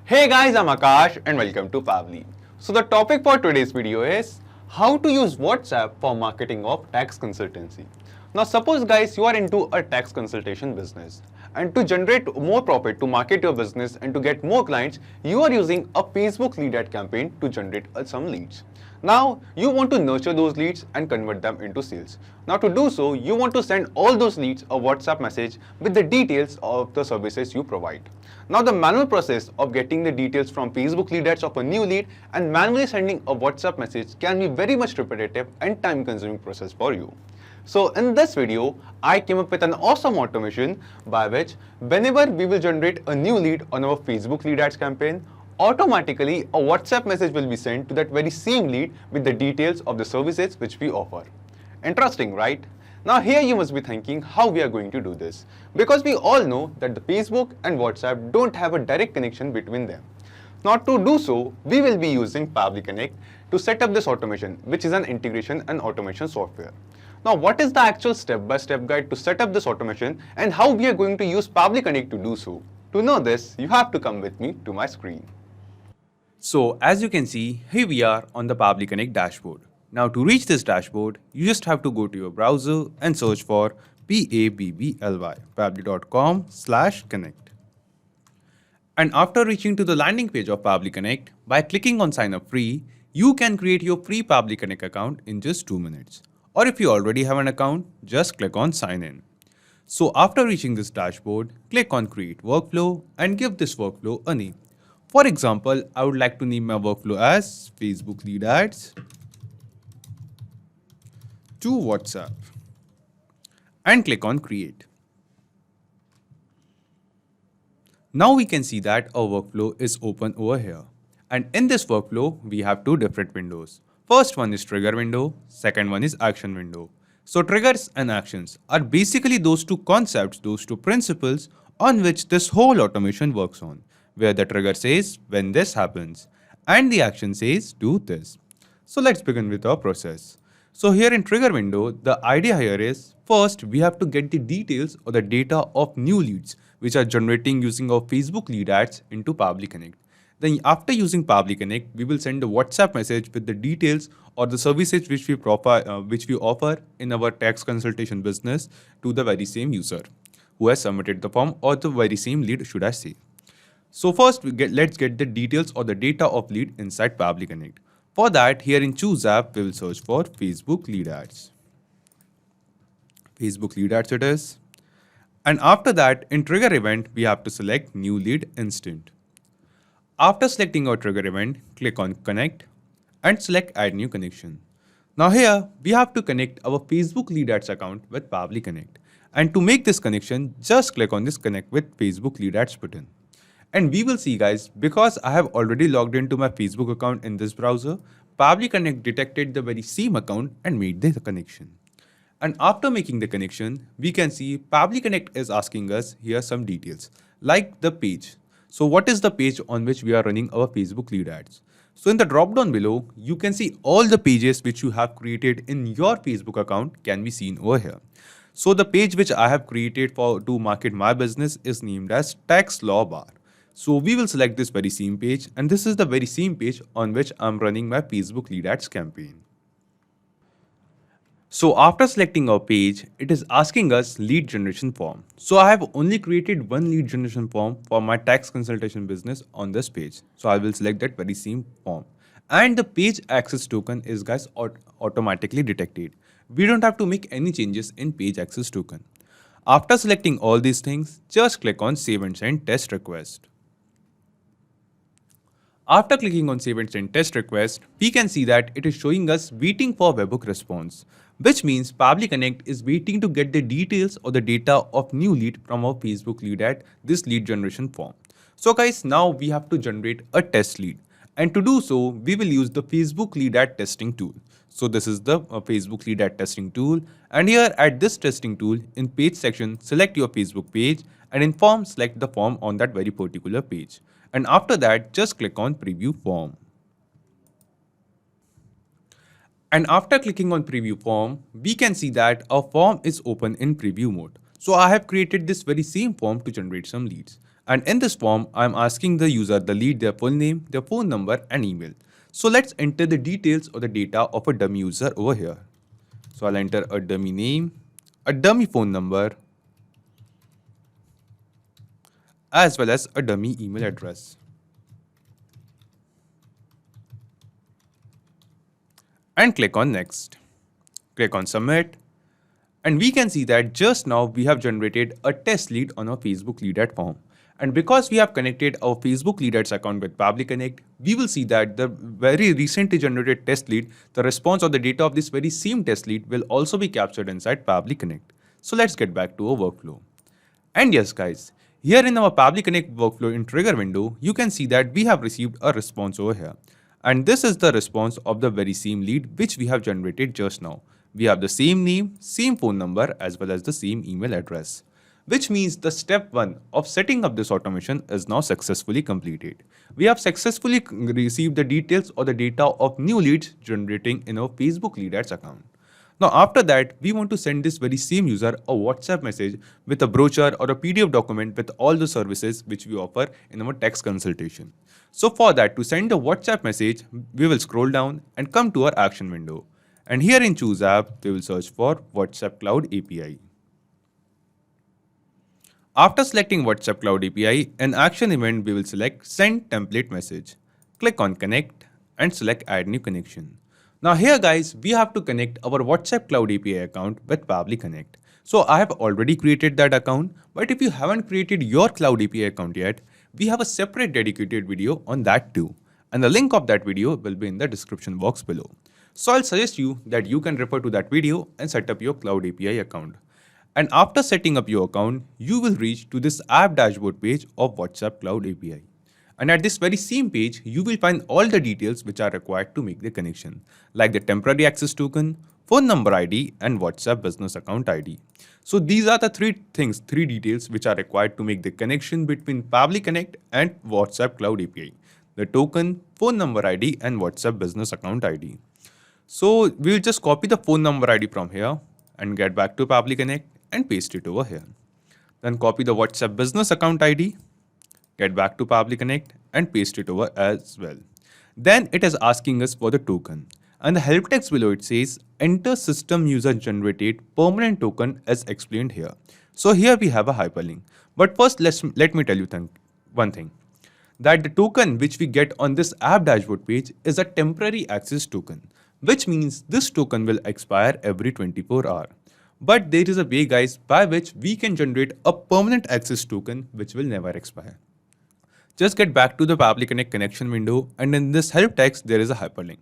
Hey guys, I'm Akash and welcome to Pabbly. So the topic for today's video is how to use WhatsApp for marketing of tax consultancy. Now suppose guys you are into a tax consultation business and to generate more profit to market your business and to get more clients, you are using a Facebook lead ad campaign to generate some leads. Now you want to nurture those leads and convert them into sales. Now to do so, you want to send all those leads a WhatsApp message with the details of the services you provide. Now the manual process of getting the details from Facebook lead ads of a new lead and manually sending a WhatsApp message can be very much repetitive and time consuming process for you. So in this video, I came up with an awesome automation by which whenever we will generate a new lead on our Facebook lead ads campaign, automatically a WhatsApp message will be sent to that very same lead with the details of the services which we offer. Interesting, right? Now here you must be thinking how we are going to do this, because we all know that the Facebook and WhatsApp don't have a direct connection between them. Now to do so, we will be using Pabbly Connect to set up this automation, which is an integration and automation software. Now what is the actual step-by-step guide to set up this automation and how we are going to use Pabbly Connect to do so? To know this, you have to come with me to my screen. So as you can see, here we are on the Pabbly Connect dashboard. Now to reach this dashboard, you just have to go to your browser and search for Pabbly, pabbly.com/connect. And after reaching to the landing page of Pabbly Connect, by clicking on sign up free, you can create your free Pabbly Connect account in just 2 minutes. Or if you already have an account, just click on sign in. So after reaching this dashboard, click on create workflow and give this workflow a name. For example, I would like to name my workflow as Facebook lead ads to WhatsApp and click on create. Now we can see that our workflow is open over here. And in this workflow, we have two different windows. First one is trigger window, second one is action window. So triggers and actions are basically those two concepts, those two principles on which this whole automation works on, where the trigger says when this happens and the action says do this. So let's begin with our process. So here in trigger window, the idea here is first we have to get the details or the data of new leads which are generating using our Facebook lead ads into Pabbly Connect. Then after using Pabbly Connect, we will send a WhatsApp message with the details or the services which we offer in our tax consultation business to the very same user who has submitted the form, or the very same lead should I say. So first let's get the details or the data of lead inside Pabbly Connect. For that, here in choose app, we will search for Facebook lead ads. Facebook lead ads it is. And after that, in trigger event, we have to select new lead instant. After selecting our trigger event, click on connect and select add new connection. Now here, we have to connect our Facebook lead ads account with Pabbly Connect. And to make this connection, just click on this connect with Facebook lead ads button. And we will see guys, because I have already logged into my Facebook account in this browser, Pabbly Connect detected the very same account and made the connection. And after making the connection, we can see Pabbly Connect is asking us here some details, like the page. So what is the page on which we are running our Facebook lead ads? So in the drop down below, you can see all the pages which you have created in your Facebook account can be seen over here. So the page which I have created to market my business is named as Tax Law Bar. So we will select this very same page, and this is the very same page on which I'm running my Facebook lead ads campaign. So after selecting our page, it is asking us lead generation form. So I have only created one lead generation form for my tax consultation business on this page. So I will select that very same form. And the page access token is guys automatically detected. We don't have to make any changes in page access token. After selecting all these things, just click on save and send test request. After clicking on save and send test request, we can see that it is showing us waiting for webhook response, which means Pabbly Connect is waiting to get the details or the data of new lead from our Facebook lead ad, this lead generation form. So guys, now we have to generate a test lead. And to do so, we will use the Facebook lead ad testing tool. So this is the Facebook lead ad testing tool. And here at this testing tool, in page section, select your Facebook page, and in form, select the form on that very particular page. And after that, just click on preview form. And after clicking on preview form, we can see that our form is open in preview mode. So I have created this very same form to generate some leads. And in this form, I'm asking the user the lead, their full name, their phone number and email. So let's enter the details or the data of a dummy user over here. So I'll enter a dummy name, a dummy phone number, as well as a dummy email address. And click on next. Click on submit. And we can see that just now we have generated a test lead on our Facebook lead ad form. And because we have connected our Facebook lead ads account with Pabbly Connect, we will see that the very recently generated test lead, the response or the data of this very same test lead will also be captured inside Pabbly Connect. So let's get back to our workflow. And yes guys, here in our Pabbly Connect workflow in trigger window, you can see that we have received a response over here. And this is the response of the very same lead which we have generated just now. We have the same name, same phone number as well as the same email address. Which means the step 1 of setting up this automation is now successfully completed. We have successfully received the details or the data of new leads generating in our Facebook lead ads account. Now after that, we want to send this very same user a WhatsApp message with a brochure or a PDF document with all the services which we offer in our text consultation. So for that, to send a WhatsApp message, we will scroll down and come to our action window. And here in Choose App, we will search for WhatsApp Cloud API. After selecting WhatsApp Cloud API, in action event, we will select Send Template Message. Click on Connect and select Add New Connection. Now here guys, we have to connect our WhatsApp Cloud API account with Pabbly Connect. So I have already created that account, but if you haven't created your Cloud API account yet, we have a separate dedicated video on that too. And the link of that video will be in the description box below. So I'll suggest you that you can refer to that video and set up your Cloud API account. And after setting up your account, you will reach to this app dashboard page of WhatsApp Cloud API. And at this very same page, you will find all the details which are required to make the connection, like the temporary access token, phone number ID, and WhatsApp business account ID. So these are the three details which are required to make the connection between Pabbly Connect and WhatsApp Cloud API. The token, phone number ID, and WhatsApp business account ID. So we'll just copy the phone number ID from here and get back to Pabbly Connect and paste it over here. Then copy the WhatsApp business account ID, get back to Pabbly Connect and paste it over as well. Then it is asking us for the token. And the help text below it says, enter system user generated permanent token as explained here. So here we have a hyperlink. But first let me tell you one thing. That the token which we get on this app dashboard page is a temporary access token, which means this token will expire every 24 hours. But there is a way guys by which we can generate a permanent access token which will never expire. Just get back to the Pabbly Connect connection window and in this help text there is a hyperlink.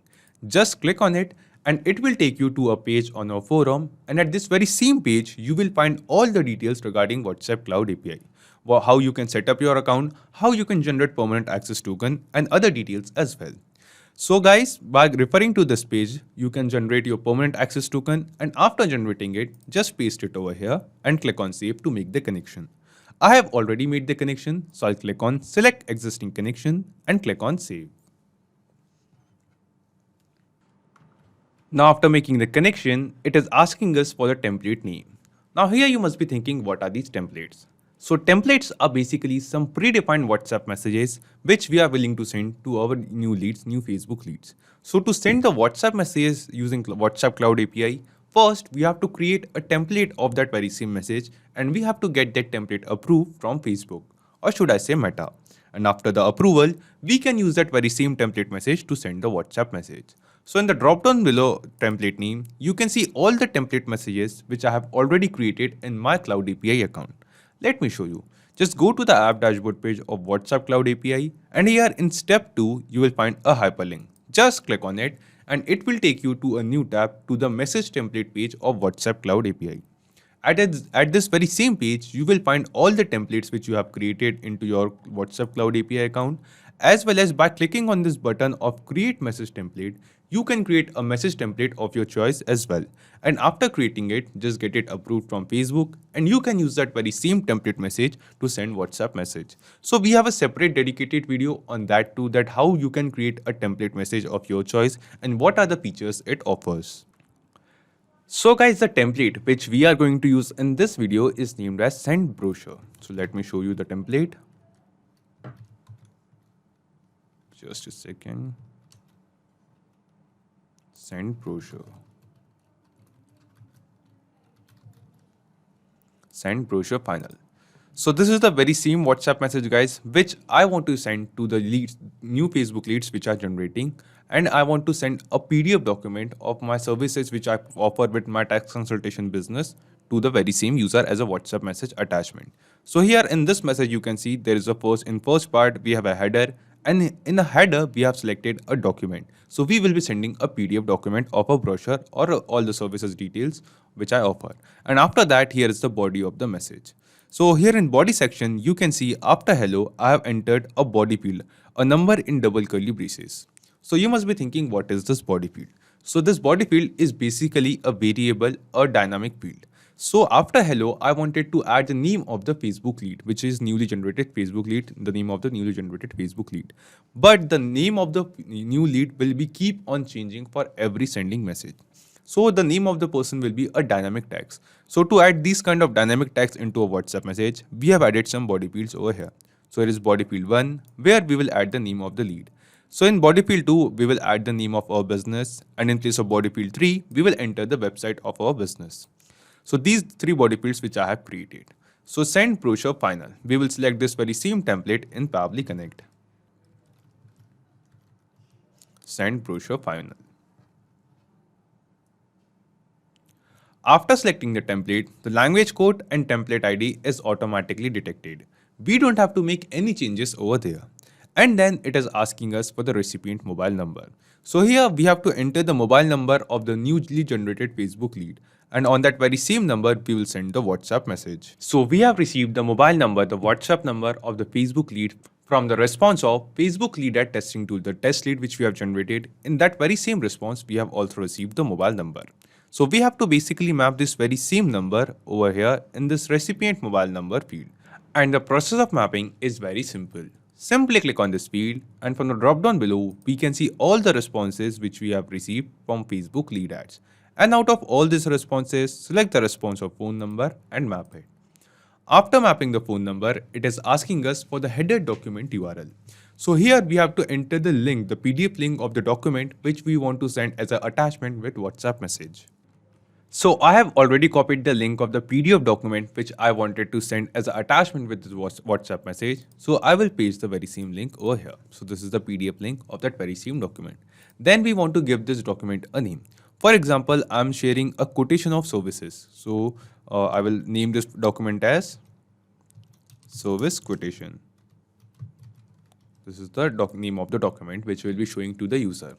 Just click on it and it will take you to a page on our forum, and at this very same page you will find all the details regarding WhatsApp Cloud API. How you can set up your account, how you can generate permanent access token and other details as well. So guys, by referring to this page, you can generate your permanent access token and after generating it, just paste it over here and click on save to make the connection. I have already made the connection, so I'll click on select existing connection and click on save. Now after making the connection, it is asking us for the template name. Now here you must be thinking, what are these templates? So templates are basically some predefined WhatsApp messages which we are willing to send to our new leads, new Facebook leads. So to send the WhatsApp messages using WhatsApp Cloud API, first we have to create a template of that very same message and we have to get that template approved from Facebook, or should I say Meta. And after the approval, we can use that very same template message to send the WhatsApp message. So in the drop down below template name, you can see all the template messages which I have already created in my Cloud API account. Let me show you. Just go to the app dashboard page of WhatsApp Cloud API and here in step 2, you will find a hyperlink. Just click on it and it will take you to a new tab to the message template page of WhatsApp Cloud API. At this very same page, you will find all the templates which you have created into your WhatsApp Cloud API account, as well as by clicking on this button of create message template, you can create a message template of your choice as well. And after creating it, just get it approved from Facebook and you can use that very same template message to send WhatsApp message. So we have a separate dedicated video on that too, that how you can create a template message of your choice and what are the features it offers. So guys, the template which we are going to use in this video is named as Send Brochure. So let me show you the template. Just a second. Send brochure. Send brochure final. So this is the very same WhatsApp message, guys, which I want to send to the leads, new Facebook leads which are generating, and I want to send a PDF document of my services which I offer with my tax consultation business to the very same user as a WhatsApp message attachment. So here in this message, you can see there is a first part we have a header, and in the header we have selected a document. So we will be sending a PDF document of a brochure or all the services details which I offer. And after that, here is the body of the message. So here in body section, you can see after hello, I have entered a body field, a number in double curly braces. So you must be thinking, what is this body field? So this body field is basically a variable or dynamic field. So after hello, I wanted to add the name of the Facebook lead, which is newly generated Facebook lead, the name of the newly generated Facebook lead. But the name of the new lead will be keep on changing for every sending message. So the name of the person will be a dynamic text. So to add these kind of dynamic text into a WhatsApp message, we have added some body fields over here. So here is body field 1, where we will add the name of the lead. So in body field 2, we will add the name of our business, and in place of body field 3, we will enter the website of our business. So these 3 body fields which I have created. So send brochure final. We will select this very same template in Pabbly Connect. Send brochure final. After selecting the template, the language code and template ID is automatically detected. We don't have to make any changes over there. And then it is asking us for the recipient mobile number. So here we have to enter the mobile number of the newly generated Facebook lead. And on that very same number, we will send the WhatsApp message. So we have received the mobile number, the WhatsApp number of the Facebook lead from the response of Facebook lead at testing tool, the test lead which we have generated. In that very same response, we have also received the mobile number. So we have to basically map this very same number over here in this recipient mobile number field. And the process of mapping is very simple. Simply click on this field, and from the drop down below, we can see all the responses which we have received from Facebook lead ads. And out of all these responses, select the response of phone number and map it. After mapping the phone number, it is asking us for the header document URL. So here we have to enter the link, the PDF link of the document which we want to send as an attachment with WhatsApp message. So I have already copied the link of the PDF document which I wanted to send as an attachment with this WhatsApp message. So I will paste the very same link over here. So this is the PDF link of that very same document. Then we want to give this document a name. For example, I'm sharing a quotation of services. So I will name this document as service quotation. This is the name of the document which will be showing to the user.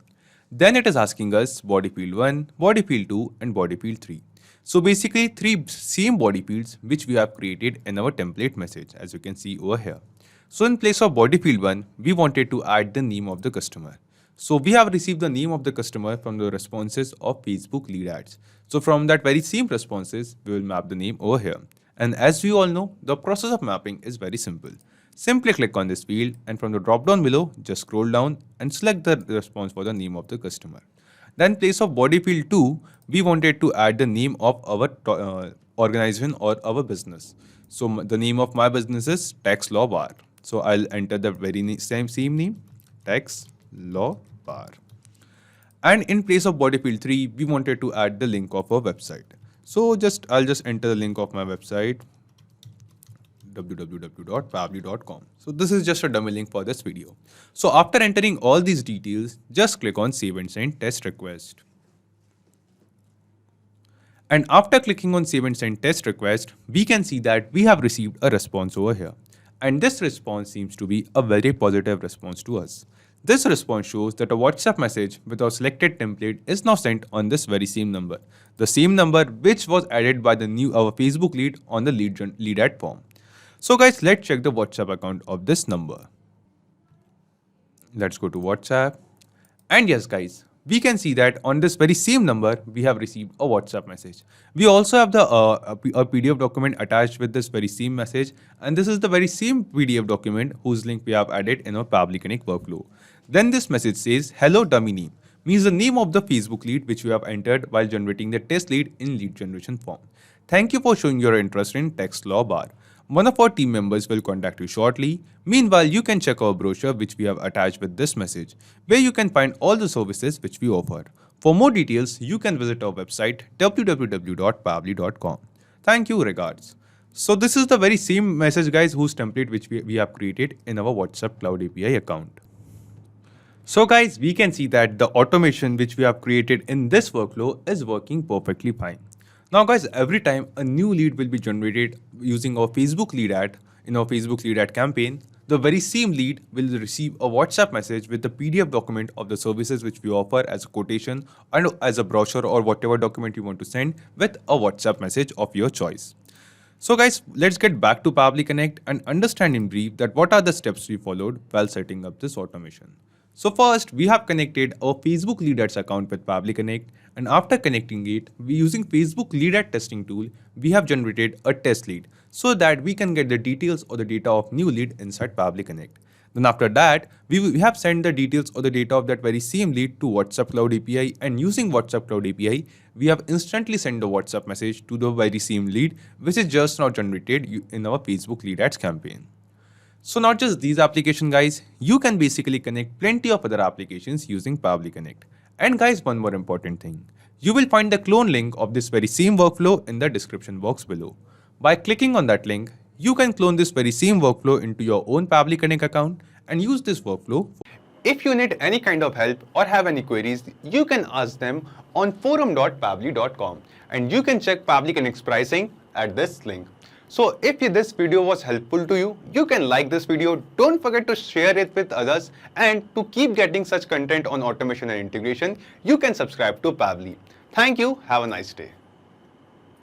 Then it is asking us body field 1, body field 2 and body field 3. So basically 3 same body fields which we have created in our template message, as you can see over here. So in place of body field 1, we wanted to add the name of the customer. So we have received the name of the customer from the responses of Facebook lead ads. So from that very same responses, we will map the name over here. And as we all know, the process of mapping is very simple. Simply click on this field, and from the drop down below, just scroll down and select the response for the name of the customer. Then in place of body field 2, we wanted to add the name of our organization or our business. So the name of my business is Tax Law Bar. So I'll enter the very same name, Tax Law Bar. And in place of body field 3, we wanted to add the link of our website. So I'll just enter the link of my website, www.pabbly.com. So this is just a dummy link for this video. So after entering all these details, just click on Save and Send Test Request. And after clicking on Save and Send Test Request, we can see that we have received a response over here. And this response seems to be a very positive response to us. This response shows that a WhatsApp message with our selected template is now sent on this very same number. The same number which was added by our Facebook lead on the lead ad form. So guys, let's check the WhatsApp account of this number. Let's go to WhatsApp. And yes guys, we can see that on this very same number, we have received a WhatsApp message. We also have a PDF document attached with this very same message. And this is the very same PDF document whose link we have added in our Pabbly Connect workflow. Then this message says, hello dummy name, means the name of the Facebook lead which we have entered while generating the test lead in lead generation form. Thank you for showing your interest in Tax Law Bar. One of our team members will contact you shortly. Meanwhile, you can check our brochure which we have attached with this message, where you can find all the services which we offer. For more details, you can visit our website www.pabbly.com. Thank you, regards. So this is the very same message guys whose template which we have created in our WhatsApp Cloud API account. So guys, we can see that the automation which we have created in this workflow is working perfectly fine. Now guys, every time a new lead will be generated using our Facebook lead ad in our Facebook lead ad campaign, the very same lead will receive a WhatsApp message with the PDF document of the services which we offer as a quotation and as a brochure or whatever document you want to send with a WhatsApp message of your choice. So guys, let's get back to Pabbly Connect and understand in brief that what are the steps we followed while setting up this automation. So first, we have connected our Facebook Lead Ads account with Pabbly Connect, and after connecting it, we using Facebook Lead Ad testing tool, we have generated a test lead so that we can get the details or the data of new lead inside Pabbly Connect. Then after that, we have sent the details or the data of that very same lead to WhatsApp Cloud API, and using WhatsApp Cloud API, we have instantly sent the WhatsApp message to the very same lead which is just now generated in our Facebook Lead Ads campaign. So not just these applications guys, you can basically connect plenty of other applications using Pabbly Connect. And guys, one more important thing. You will find the clone link of this very same workflow in the description box below. By clicking on that link, you can clone this very same workflow into your own Pabbly Connect account and use this workflow. If you need any kind of help or have any queries, you can ask them on forum.pabbly.com, and you can check Pabbly Connect's pricing at this link. So if this video was helpful to you, you can like this video, don't forget to share it with others, and to keep getting such content on automation and integration, you can subscribe to Pabbly. Thank you, have a nice day.